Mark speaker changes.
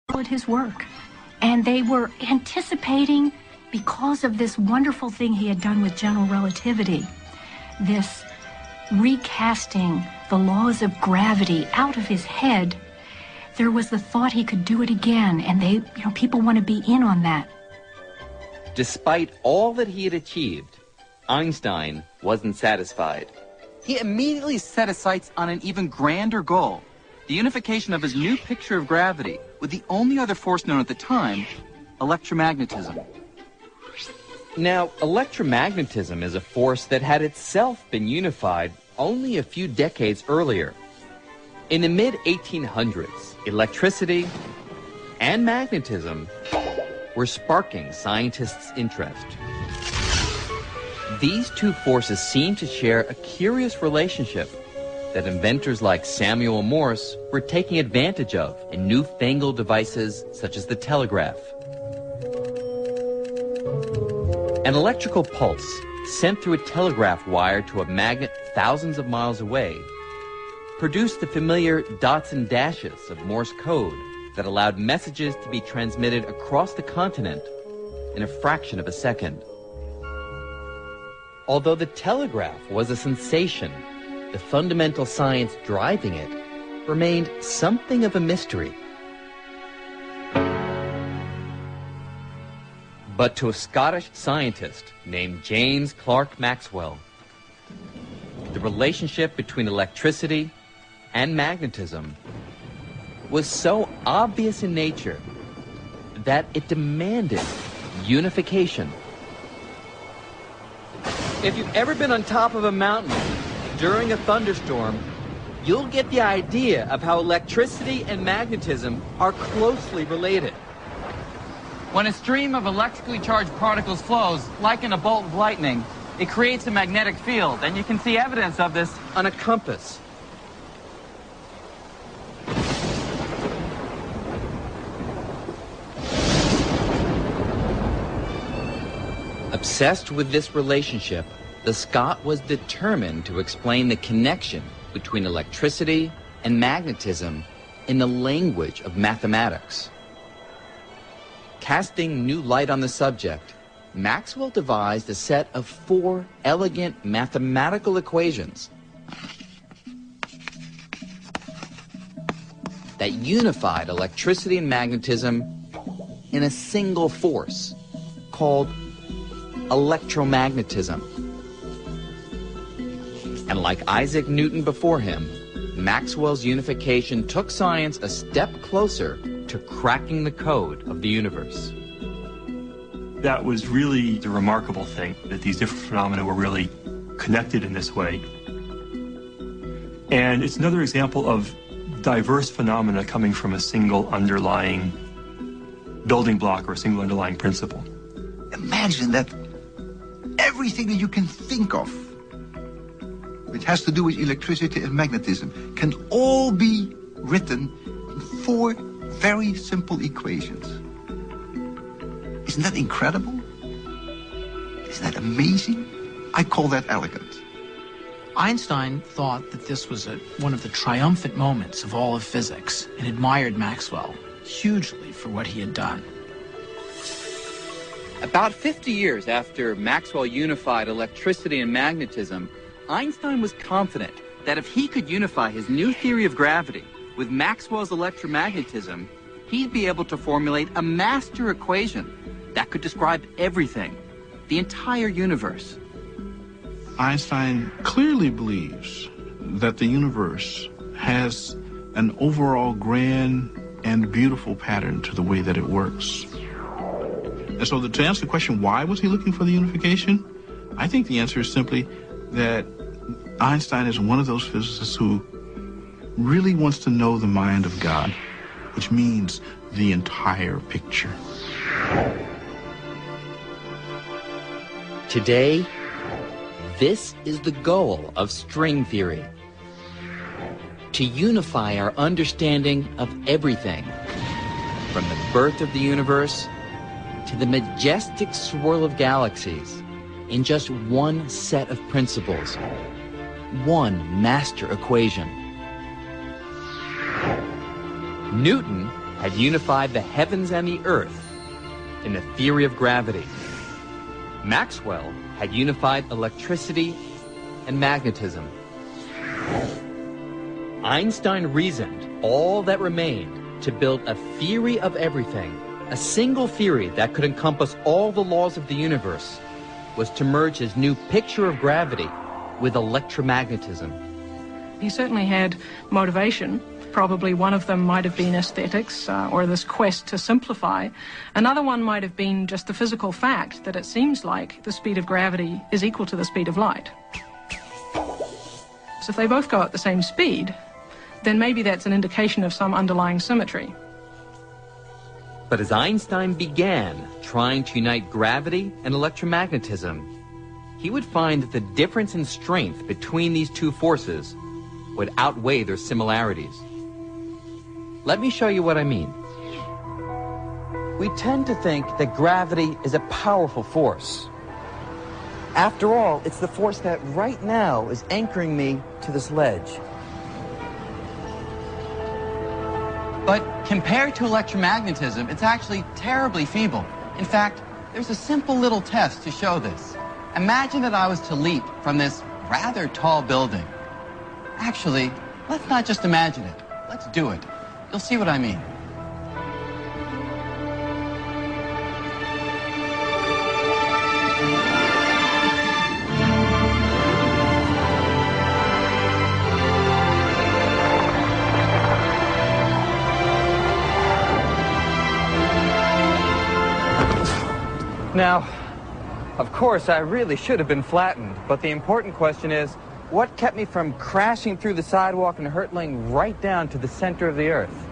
Speaker 1: followed his work. And they were anticipating, because of this wonderful thing he had done with general relativity, this recasting the laws of gravity out of his head, there was the thought he could do it again, and people want to be in on that.
Speaker 2: Despite all that he had achieved, Einstein wasn't satisfied.
Speaker 3: He immediately set his sights on an even grander goal, the unification of his new picture of gravity with the only other force known at the time, electromagnetism.
Speaker 2: Now, electromagnetism is a force that had itself been unified only a few decades earlier. In the mid-1800s, electricity and magnetism were sparking scientists' interest. These two forces seemed to share a curious relationship that inventors like Samuel Morse were taking advantage of in newfangled devices such as the telegraph. An electrical pulse sent through a telegraph wire to a magnet thousands of miles away produced the familiar dots and dashes of Morse code that allowed messages to be transmitted across the continent in a fraction of a second. Although the telegraph was a sensation, the fundamental science driving it remained something of a mystery. But to a Scottish scientist named James Clerk Maxwell, the relationship between electricity and magnetism was so obvious in nature that it demanded unification. If you've ever been on top of a mountain during a thunderstorm, you'll get the idea of how electricity and magnetism are closely related.
Speaker 3: When a stream of electrically charged particles flows, like in a bolt of lightning, it creates a magnetic field, and you can see evidence of this
Speaker 2: on a compass. Obsessed with this relationship, the Scot was determined to explain the connection between electricity and magnetism in the language of mathematics. Casting new light on the subject, Maxwell devised a set of 4 elegant mathematical equations that unified electricity and magnetism in a single force called electromagnetism. And like Isaac Newton before him, Maxwell's unification took science a step closer to cracking the code of the universe.
Speaker 4: That was really the remarkable thing, that these different phenomena were really connected in this way. And it's another example of diverse phenomena coming from a single underlying building block or a single underlying principle.
Speaker 5: Imagine that everything that you can think of which has to do with electricity and magnetism can all be written in 4 very simple equations. Isn't that incredible? Isn't that amazing? I call that elegant.
Speaker 6: Einstein thought that this was one of the triumphant moments of all of physics and admired Maxwell hugely for what he had done.
Speaker 2: About 50 years after Maxwell unified electricity and magnetism, Einstein was confident that if he could unify his new theory of gravity with Maxwell's electromagnetism, he'd be able to formulate a master equation that could describe everything, the entire universe.
Speaker 7: Einstein clearly believes that the universe has an overall grand and beautiful pattern to the way that it works. And so to answer the question, why was he looking for the unification? I think the answer is simply that Einstein is one of those physicists who really wants to know the mind of God, which means the entire picture.
Speaker 2: Today, this is the goal of string theory: to unify our understanding of everything, from the birth of the universe to the majestic swirl of galaxies, in just one set of principles, one master equation. Newton had unified the heavens and the earth in the theory of gravity. Maxwell had unified electricity and magnetism. Einstein reasoned all that remained to build a theory of everything, a single theory that could encompass all the laws of the universe, was to merge his new picture of gravity with electromagnetism.
Speaker 8: He certainly had motivation. Probably one of them might have been aesthetics or this quest to simplify. Another one might have been just the physical fact that it seems like the speed of gravity is equal to the speed of light. So if they both go at the same speed, then maybe that's an indication of some underlying symmetry.
Speaker 2: But as Einstein began trying to unite gravity and electromagnetism, he would find that the difference in strength between these two forces would outweigh their similarities. Let me show you what I mean. We tend to think that gravity is a powerful force. After all, it's the force that right now is anchoring me to this ledge.
Speaker 3: But compared to electromagnetism, it's actually terribly feeble. In fact, there's a simple little test to show this. Imagine that I was to leap from this rather tall building. Actually, let's not just imagine it. Let's do it. You'll see what I mean.
Speaker 2: Now, of course, I really should have been flattened, but the important question is, what kept me from crashing through the sidewalk and hurtling right down to the center of the earth?